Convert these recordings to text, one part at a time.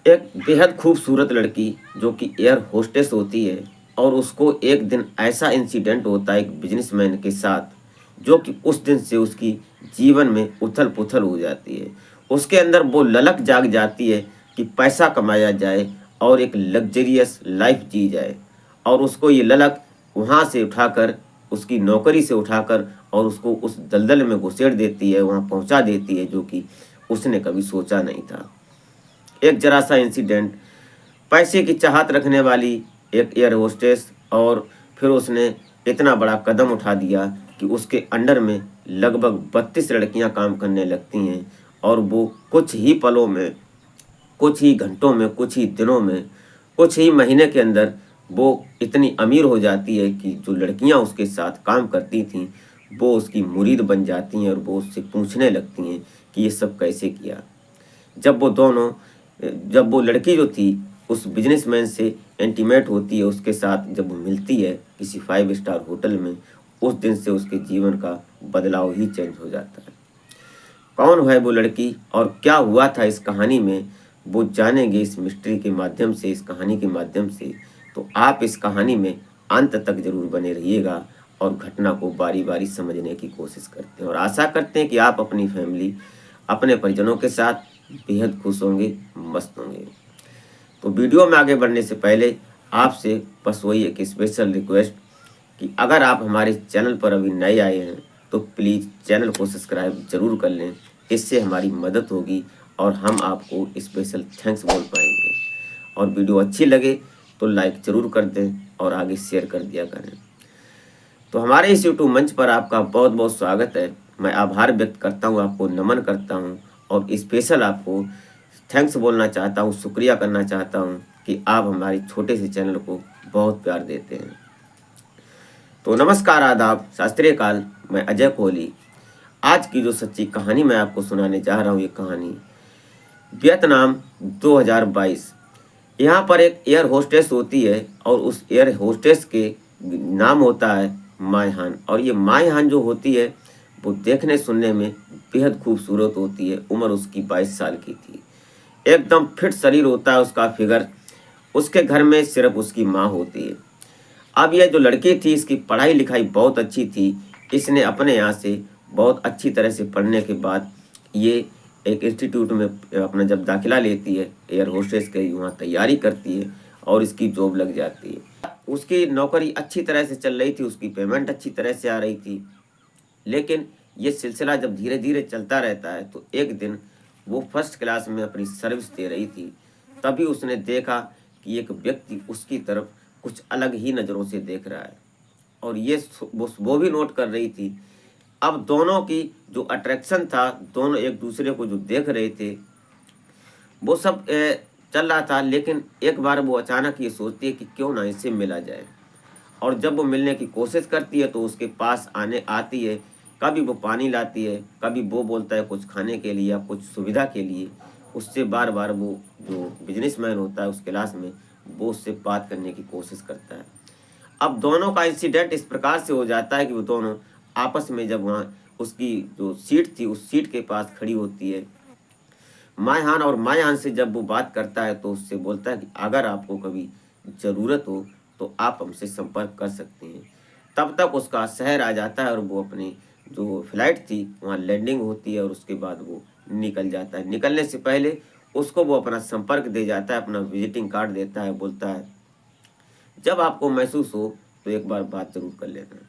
एक बेहद खूबसूरत लड़की जो कि एयर होस्टेस होती है और उसको एक दिन ऐसा इंसिडेंट होता है एक बिजनेसमैन के साथ जो कि उस दिन से उसकी जीवन में उथल पुथल हो जाती है। उसके अंदर वो ललक जाग जाती है कि पैसा कमाया जाए और एक लग्जरियस लाइफ जी जाए। और उसको ये ललक वहाँ से उठाकर, उसकी नौकरी से उठाकर और उसको उस दलदल में घुसेड़ देती है, वहाँ पहुँचा देती है जो कि उसने कभी सोचा नहीं था। एक जरा सा इंसिडेंट, पैसे की चाहत रखने वाली एक एयर होस्टेस, और फिर उसने इतना बड़ा कदम उठा दिया कि उसके अंडर में लगभग 32 लड़कियां काम करने लगती हैं। और वो कुछ ही पलों में, कुछ ही घंटों में, कुछ ही दिनों में, कुछ ही महीने के अंदर वो इतनी अमीर हो जाती है कि जो लड़कियां उसके साथ काम करती थीं वो उसकी मुरीद बन जाती हैं और वो उससे पूछने लगती हैं कि ये सब कैसे किया। जब वो दोनों जब वो लड़की जो थी उस बिजनेसमैन से इंटीमेट होती है, उसके साथ जब वो मिलती है किसी 5 स्टार होटल में, उस दिन से उसके जीवन का बदलाव ही चेंज हो जाता है। कौन है वो लड़की और क्या हुआ था इस कहानी में, वो जानेंगे इस मिस्ट्री के माध्यम से, इस कहानी के माध्यम से। तो आप इस कहानी में अंत तक जरूर बने रहिएगा और घटना को बारी बारी समझने की कोशिश करते हैं और आशा करते हैं कि आप अपनी फैमिली, अपने परिजनों के साथ बेहद खुश होंगे, मस्त होंगे। तो वीडियो में आगे बढ़ने से पहले आपसे बस वही एक स्पेशल रिक्वेस्ट कि अगर आप हमारे चैनल पर अभी नए आए हैं तो प्लीज़ चैनल को सब्सक्राइब जरूर कर लें। इससे हमारी मदद होगी और हम आपको स्पेशल थैंक्स बोल पाएंगे। और वीडियो अच्छी लगे तो लाइक ज़रूर कर दें और आगे शेयर कर दिया करें। तो हमारे इस यूट्यूब मंच पर आपका बहुत बहुत स्वागत है। मैं आभार व्यक्त करता हूँ, आपको नमन करता हूँ और स्पेशल आपको थैंक्स बोलना चाहता हूँ, शुक्रिया करना चाहता हूँ कि आप हमारे छोटे से चैनल को बहुत प्यार देते हैं। तो नमस्कार, आदाब, शास्त्रीय काल, मैं अजय कोहली। आज की जो सच्ची कहानी मैं आपको सुनाने जा रहा हूँ, ये कहानी वियतनाम 2022। यहाँ पर एक एयर होस्टेस होती है और उस एयर होस्टेस के नाम होता है माय हान। और ये माय हान जो होती है वो देखने सुनने में बेहद खूबसूरत होती है। उम्र उसकी 22 साल की थी। एकदम फिट शरीर होता है उसका फिगर। उसके घर में सिर्फ उसकी माँ होती है। अब यह जो लड़की थी इसकी पढ़ाई लिखाई बहुत अच्छी थी। इसने अपने यहाँ से बहुत अच्छी तरह से पढ़ने के बाद ये एक इंस्टीट्यूट में अपना जब दाखिला लेती है, एयर होस्टेस के वहाँ तैयारी करती है और इसकी जॉब लग जाती है। उसकी नौकरी अच्छी तरह से चल रही थी, उसकी पेमेंट अच्छी तरह से आ रही थी। लेकिन ये सिलसिला जब धीरे धीरे चलता रहता है तो एक दिन वो फर्स्ट क्लास में अपनी सर्विस दे रही थी। तभी उसने देखा कि एक व्यक्ति उसकी तरफ कुछ अलग ही नज़रों से देख रहा है और ये वो भी नोट कर रही थी। अब दोनों की जो अट्रैक्शन था, दोनों एक दूसरे को जो देख रहे थे वो सब चल रहा था। लेकिन एक बार वो अचानक ये सोचती है कि क्यों ना इससे मिला जाए। और जब वो मिलने की कोशिश करती है तो उसके पास आने आती है। कभी वो पानी लाती है, कभी वो बोलता है कुछ खाने के लिए या कुछ सुविधा के लिए। उससे बार बार वो जो बिजनेसमैन होता है उस क्लास में, वो उससे बात करने की कोशिश करता है। अब दोनों का इंसिडेंट इस प्रकार से हो जाता है कि वो दोनों आपस में जब वहाँ उसकी जो सीट थी उस सीट के पास खड़ी होती है मायहान, और मायहान से जब वो बात करता है तो उससे बोलता है कि अगर आपको कभी ज़रूरत हो तो आप हमसे संपर्क कर सकते हैं। तब तक उसका शहर आ जाता है और वो अपनी जो फ्लाइट थी वहाँ लैंडिंग होती है और उसके बाद वो निकल जाता है। निकलने से पहले उसको वो अपना संपर्क दे जाता है, अपना विजिटिंग कार्ड देता है, बोलता है जब आपको महसूस हो तो एक बार बात जरूर कर लेना।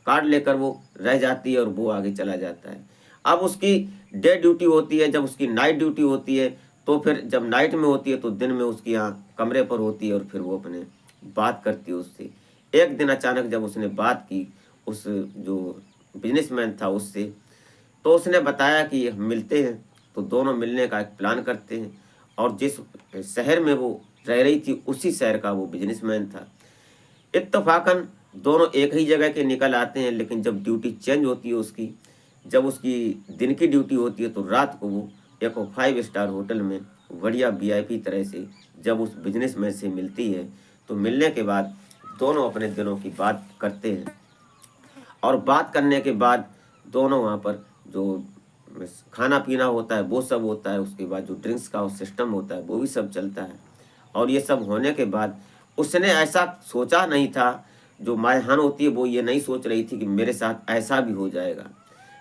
कार्ड लेकर वो रह जाती है और वो आगे चला जाता है। अब उसकी डे ड्यूटी होती है, जब उसकी नाइट ड्यूटी होती है तो फिर जब नाइट में होती है तो दिन में उसकी यहाँ कमरे पर होती है और फिर वो अपने बात करती है उससे। एक दिन अचानक जब उसने बात की उस जो बिजनेसमैन था उससे, तो उसने बताया कि हम मिलते हैं। तो दोनों मिलने का एक प्लान करते हैं और जिस शहर में वो रह रही थी उसी शहर का वो बिजनेसमैन था। इत्तफाकन दोनों एक ही जगह के निकल आते हैं। लेकिन जब ड्यूटी चेंज होती है उसकी, जब उसकी दिन की ड्यूटी होती है तो रात को वो एक 5 स्टार होटल में बढ़िया वीआईपी तरह से जब उस बिजनेसमैन से मिलती है तो मिलने के बाद दोनों अपने दिनों की बात करते हैं। और बात करने के बाद दोनों वहाँ पर जो खाना पीना होता है वो सब होता है, उसके बाद जो ड्रिंक्स का सिस्टम होता है वो भी सब चलता है। और ये सब होने के बाद उसने ऐसा सोचा नहीं था, जो मायहान होती है वो ये नहीं सोच रही थी कि मेरे साथ ऐसा भी हो जाएगा।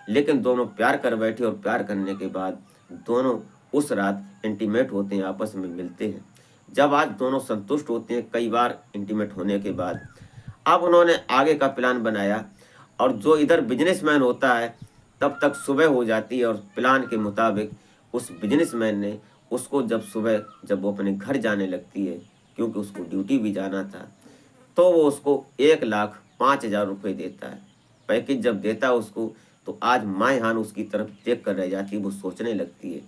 लेकिन दोनों प्यार कर बैठे और प्यार करने के बाद दोनों उस रात इंटीमेट होते हैं, आपस में मिलते हैं। जब आज दोनों संतुष्ट होते हैं कई बार इंटीमेट होने के बाद, अब उन्होंने आगे का प्लान बनाया। और जो इधर बिजनेसमैन होता है तब तक सुबह हो जाती है और प्लान के मुताबिक उस बिजनेसमैन ने उसको जब सुबह जब वो अपने घर जाने लगती है, क्योंकि उसको ड्यूटी भी जाना था, तो वो उसको 1,05,000 रुपये देता है। पैकेज जब देता है उसको, तो आज मायहान उसकी तरफ देख कर रह जाती है। वो सोचने लगती है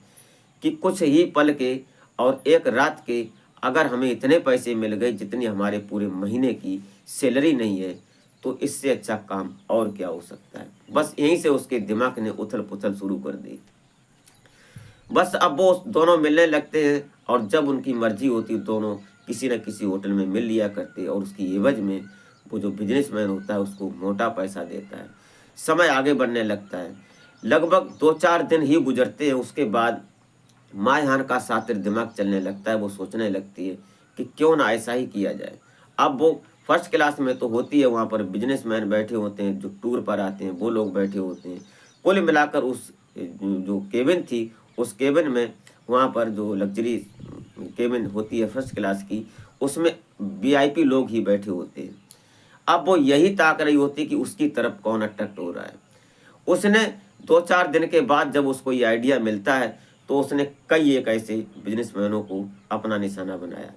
कि कुछ ही पल के और एक रात के अगर हमें इतने पैसे मिल गए जितनी हमारे पूरे महीने की सैलरी नहीं है, तो इससे अच्छा काम और क्या हो सकता है। बस यहीं से उसके दिमाग ने उथल पुथल शुरू कर दी। बस अब वो दोनों मिलने लगते हैं और जब उनकी मर्जी होती दोनों किसी न किसी होटल में मिल लिया करते, और उसकी एवज में वो जो बिजनेसमैन होता है उसको मोटा पैसा देता है। समय आगे बढ़ने लगता है। लगभग 2-4 दिन ही गुजरते हैं, उसके बाद मायहान का सातिर दिमाग चलने लगता है। वो सोचने लगती है कि क्यों ना ऐसा ही किया जाए। अब वो फर्स्ट क्लास में तो होती है, वहाँ पर बिजनेसमैन बैठे होते हैं, जो टूर पर आते हैं वो लोग बैठे होते हैं। कुल मिलाकर उस जो केबिन थी उस केबिन में, वहाँ पर जो लग्जरी केबिन होती है फर्स्ट क्लास की, उसमें वीआईपी लोग ही बैठे होते हैं। अब वो यही ताक रही होती कि उसकी तरफ कौन अट्रैक्ट हो रहा है। उसने 2-4 दिन के बाद जब उसको ये आइडिया मिलता है, तो उसने कई एक ऐसे बिजनेसमैनों को अपना निशाना बनाया,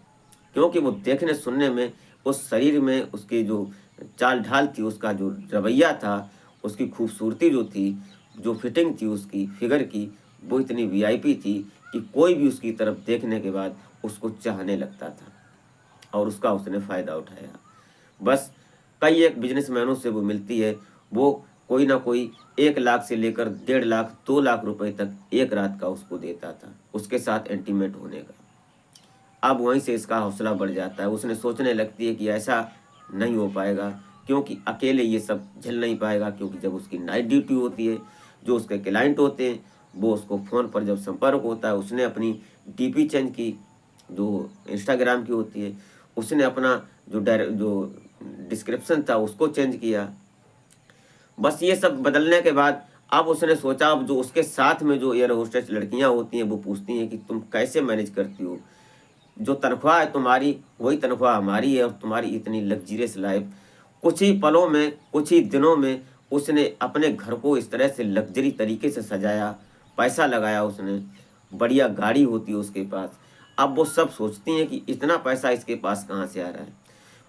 क्योंकि वो देखने सुनने में, उस शरीर में उसकी जो चाल ढाल थी, उसका जो रवैया था, उसकी खूबसूरती जो थी, जो फिटिंग थी उसकी फिगर की, वो इतनी वीआईपी थी कि कोई भी उसकी तरफ देखने के बाद उसको चाहने लगता था। और उसका उसने फ़ायदा उठाया। बस कई एक बिजनेसमैनों से वो मिलती है। वो कोई ना कोई 1 लाख से लेकर 1.5 लाख 2 लाख रुपए तक एक रात का उसको देता था, उसके साथ इंटीमेट होने का। अब वहीं से इसका हौसला बढ़ जाता है। उसने सोचने लगती है कि ऐसा नहीं हो पाएगा, क्योंकि अकेले ये सब झेल नहीं पाएगा। क्योंकि जब उसकी नाइट ड्यूटी होती है, जो उसके क्लाइंट होते हैं वो उसको फ़ोन पर जब संपर्क होता है, उसने अपनी डीपी चेंज की, जो इंस्टाग्राम की होती है, उसने अपना जो डिस्क्रिप्शन था उसको चेंज किया। बस ये सब बदलने के बाद अब उसने सोचा, अब जो उसके साथ में जो एयर होस्टेस लड़कियां होती हैं वो पूछती हैं कि तुम कैसे मैनेज करती हो, जो तनख्वाह है तुम्हारी वही तनख्वाह हमारी है, और तुम्हारी इतनी लग्जरियस लाइफ। कुछ ही पलों में, कुछ ही दिनों में उसने अपने घर को इस तरह से लग्जरी तरीके से सजाया, पैसा लगाया उसने, बढ़िया गाड़ी होती है उसके पास। अब वो सब सोचती हैं कि इतना पैसा इसके पास कहाँ से आ रहा है।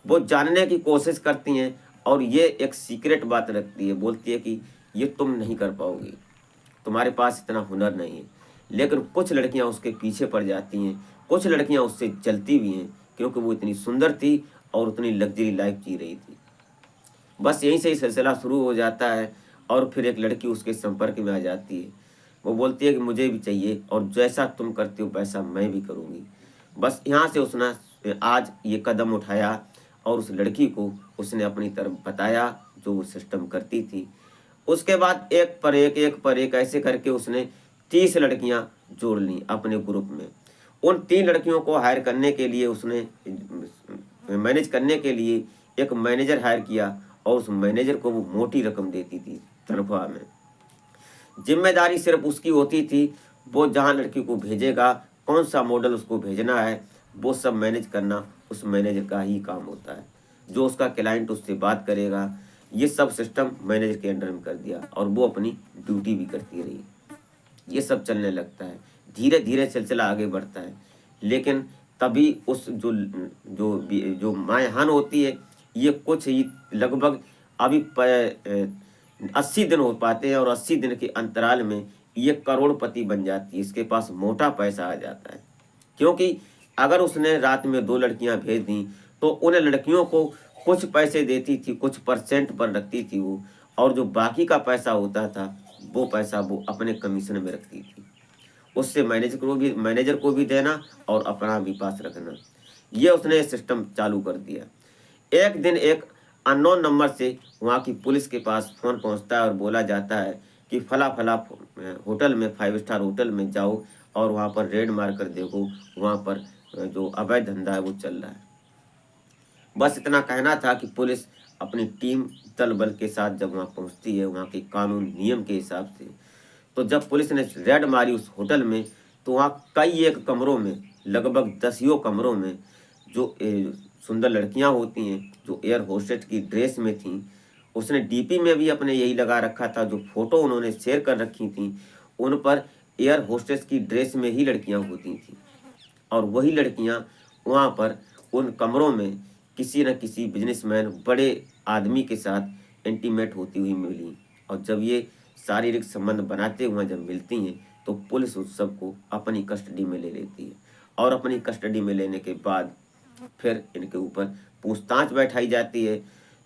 वो जानने की कोशिश करती हैं और ये एक सीक्रेट बात रखती है, बोलती है कि ये तुम नहीं कर पाओगी, तुम्हारे पास इतना हुनर नहीं है। लेकिन कुछ लड़कियां उसके पीछे पड़ जाती हैं, कुछ लड़कियां उससे जलती भी हैं, क्योंकि वो इतनी सुंदर थी और उतनी लग्जरी लाइफ जी रही थी। बस यहीं से ही सिलसिला शुरू हो जाता है और फिर एक लड़की उसके संपर्क में आ जाती है। वो बोलती है कि मुझे भी चाहिए और जैसा तुम करती हो वैसा मैं भी करूँगी। बस यहाँ से उसने आज ये कदम उठाया और उस लड़की को उसने अपनी तरफ बताया, जो वो सिस्टम करती थी। उसके बाद एक पर एक ऐसे करके उसने 30 लड़कियां जोड़ लीं अपने ग्रुप में। उन 3 लड़कियों को हायर करने के लिए उसने मैनेज करने के लिए एक मैनेजर हायर किया, और उस मैनेजर को वो मोटी रकम देती थी तनख्वाह में। जिम्मेदारी सिर्फ उसकी होती थी, वो जहाँ लड़की को भेजेगा, कौन सा मॉडल उसको भेजना है, वो सब मैनेज करना उस मैनेजर का ही काम होता है। जो उसका क्लाइंट उससे बात करेगा, ये सब सिस्टम मैनेजर के अंडर में कर दिया और वो अपनी ड्यूटी भी करती रही। ये सब चलने लगता है, धीरे धीरे सिलसिला आगे बढ़ता है। लेकिन तभी उस जो मायहान होती है, ये कुछ ही लगभग अभी 80 दिन हो पाते हैं और 80 दिन के अंतराल में ये करोड़पति बन जाती है। इसके पास मोटा पैसा आ जाता है, क्योंकि अगर उसने रात में 2 लड़कियां भेज दी तो उन लड़कियों को कुछ पैसे देती थी, कुछ परसेंट पर रखती थी वो, और जो बाकी का पैसा होता था वो पैसा वो अपने कमीशन में रखती थी। उससे मैनेजर को भी देना और अपना भी पास रखना। ये उसने सिस्टम चालू कर दिया। एक दिन एक अननोन नंबर से वहाँ की पुलिस के पास फ़ोन पहुँचता है और बोला जाता है कि फला फला होटल में, 5 स्टार होटल में जाओ और वहाँ पर रेड मार कर देखो, वहाँ पर जो अवैध धंधा है वो चल रहा है। बस इतना कहना था कि पुलिस अपनी टीम दल बल के साथ जब वहाँ पहुँचती है, वहाँ के कानून नियम के हिसाब से, तो जब पुलिस ने रेड मारी उस होटल में, तो वहाँ कई एक कमरों में, लगभग 10 कमरों में जो सुंदर लड़कियां होती हैं, जो एयर होस्टेस की ड्रेस में थीं, उसने डीपी में भी अपने यही लगा रखा था, जो फोटो उन्होंने शेयर कर रखी थी उन पर एयर होस्टेस की ड्रेस में ही लड़कियां होती थीं। और वही लड़कियां वहाँ पर उन कमरों में किसी न किसी बिजनेसमैन, बड़े आदमी के साथ इंटीमेट होती हुई मिली। और जब ये शारीरिक संबंध बनाते हुए जब मिलती हैं, तो पुलिस उस सबको अपनी कस्टडी में ले लेती है। और अपनी कस्टडी में लेने के बाद फिर इनके ऊपर पूछताछ बैठाई जाती है।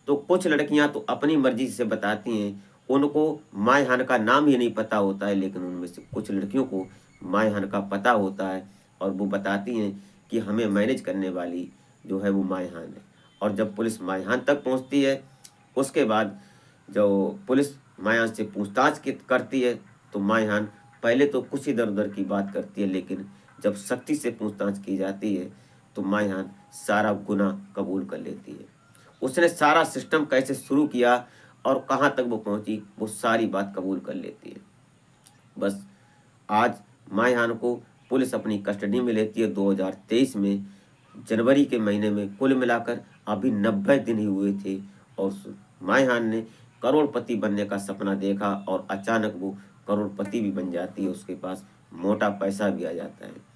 तो कुछ लड़कियां तो अपनी मर्जी से बताती हैं, उनको मायहान का नाम ही नहीं पता होता है, लेकिन उनमें से कुछ लड़कियों को मायहान का पता होता है और वो बताती हैं कि हमें मैनेज करने वाली जो है वो मायहान है। और जब पुलिस मायहान तक पहुंचती है, उसके बाद जो पुलिस मायहान से पूछताछ करती है, तो मायहान पहले तो कुछ इधर उधर की बात करती है, लेकिन जब सख्ती से पूछताछ की जाती है तो मायहान सारा गुनाह कबूल कर लेती है। उसने सारा सिस्टम कैसे शुरू किया और कहाँ तक वो पहुंची, वो सारी बात कबूल कर लेती है। बस आज मायहान को पुलिस अपनी कस्टडी में लेती है 2023 में, जनवरी के महीने में। कुल मिलाकर अभी 90 दिन ही हुए थे और मायहान ने करोड़पति बनने का सपना देखा और अचानक वो करोड़पति भी बन जाती है, उसके पास मोटा पैसा भी आ जाता है।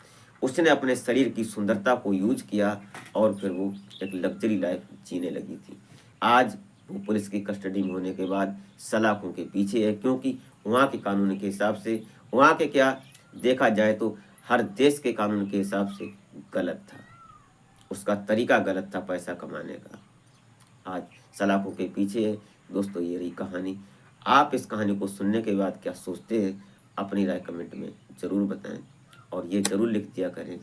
उसने अपने शरीर की सुंदरता को यूज किया और फिर वो एक लग्जरी लाइफ जीने लगी थी। आज वो पुलिस की कस्टडी में होने के बाद सलाखों के पीछे है, क्योंकि वहाँ के कानून के हिसाब से, वहाँ के क्या देखा जाए तो हर देश के कानून के हिसाब से गलत था, उसका तरीका गलत था पैसा कमाने का। आज सलाखों के पीछे है। दोस्तों, ये रही कहानी। आप इस कहानी को सुनने के बाद क्या सोचते हैं, अपनी राय कमेंट में ज़रूर बताएं और ये ज़रूर लिख दिया करें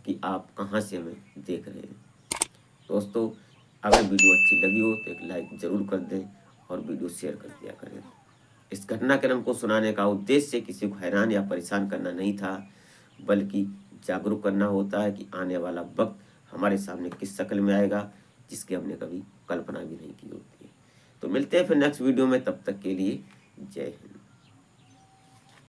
कि आप कहाँ से हमें देख रहे हैं। दोस्तों, अगर वीडियो अच्छी लगी हो तो एक लाइक ज़रूर कर दें और वीडियो शेयर कर दिया करें। इस घटनाक्रम को सुनाने का उद्देश्य किसी को हैरान या परेशान करना नहीं था, बल्कि जागरूक करना होता है कि आने वाला वक्त हमारे सामने किस शक्ल में आएगा, जिसकी हमने कभी कल्पना भी नहीं की होती है। तो मिलते हैं फिर नेक्स्ट वीडियो में, तब तक के लिए जय हिंद।